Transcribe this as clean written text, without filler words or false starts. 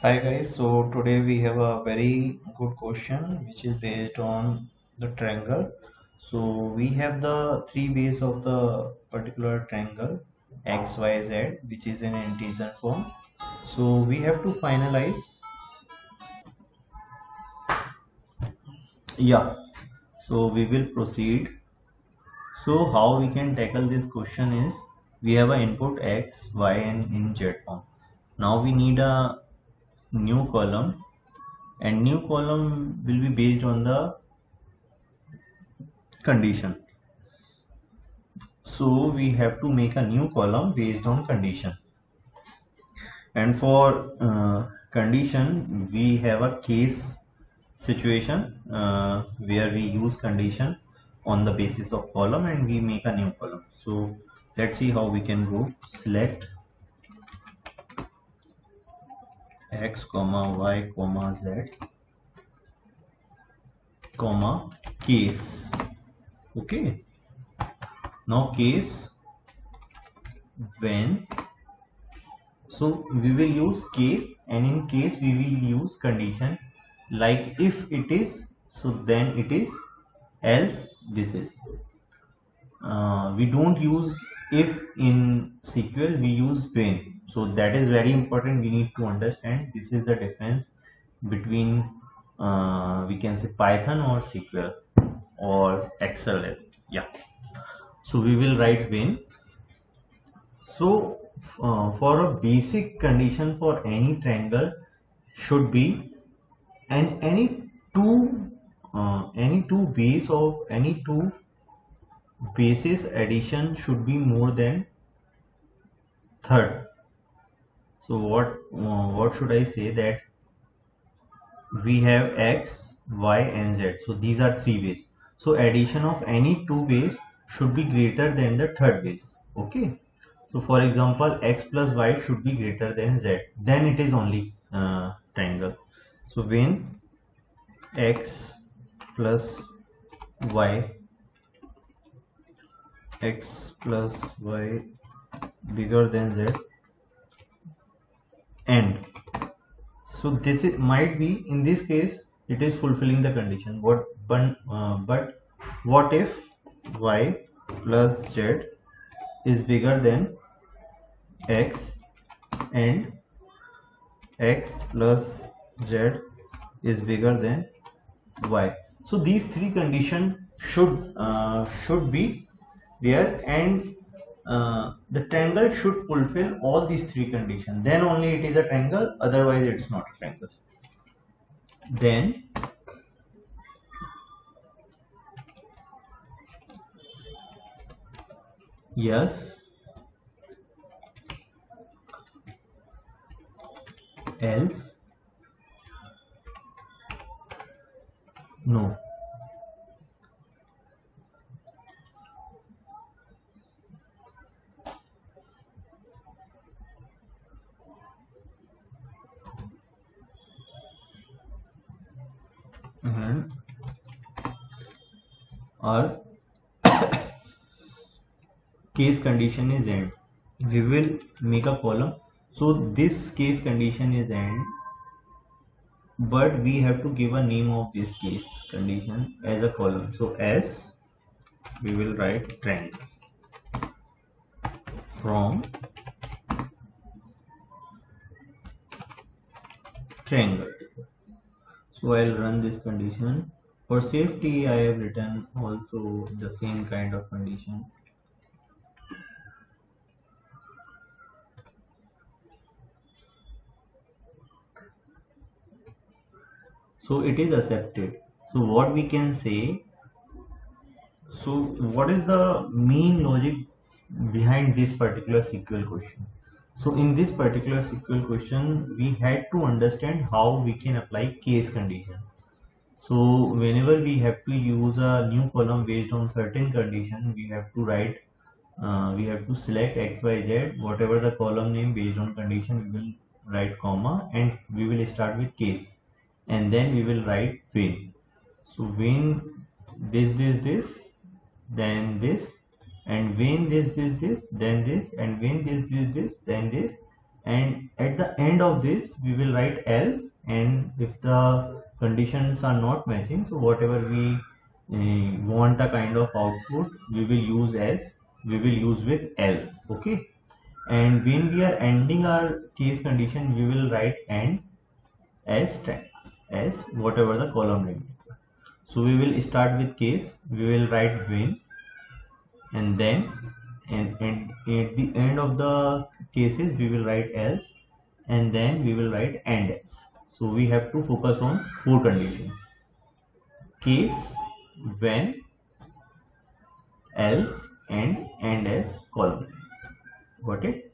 Hi guys, so today we have a very good question which is based on the triangle. So we have the three bases of the particular triangle x, y, z, which is in integer form. So we have to finalize. Yeah, so we will proceed. So how we can tackle this question is we have an input x, y, and in z form. Now we need a new column, and new column will be based on the condition. So we have to make a new column based on condition, and for condition we have a case situation where we use condition on the basis of column and we make a new column. So let's see how we can go. Select x comma y comma z comma case. Okay, now case when. So we will use case, and in case we will use condition, like if it is, so then it is, else this is. We don't use if in SQL, we use when. So that is very important, we need to understand. This is the difference between we can say Python or SQL or Excel as yeah. So we will write when. So for a basic condition for any triangle should be, and any two base of any two bases addition should be more than third. So what should I say, that we have x, y, and z. So these are three bases. So addition of any two base should be greater than the third base. Okay. So for example, x plus y should be greater than z. Then it is only triangle. So when x plus y, x plus y bigger than z, and so this is, might be, in this case it is fulfilling the condition. But what if y plus z is bigger than x and x plus z is bigger than y? So these three conditions should be there, and the triangle should fulfill all these three conditions. Then only it is a triangle. Otherwise, it's not a triangle. Then yes, else no. And our case condition is end. We will make a column. So this case condition is end, but we have to give a name of this case condition as a column. So S, we will write triangle from triangle. So I'll run this condition. For safety, I have written also the same kind of condition. So it is accepted. So what we can say, so what is the main logic behind this particular SQL question? So in this particular SQL question, we had to understand how we can apply case condition. So whenever we have to use a new column based on certain condition, we have to write, we have to select x, y, z, whatever the column name based on condition, we will write comma, and we will start with case, and then we will write when. So when this, then this, and when this, then this, and when this, then this, and at the end of this we will write else, and if the conditions are not matching, so whatever we want a kind of output, we will use as, we will use with else. Okay, and when we are ending our case condition, we will write end as as whatever the column name. So we will start with case, we will write when, and then and at the end of the cases we will write else, and then we will write and else. So we have to focus on four conditions: case, when, else, and as column. Got it?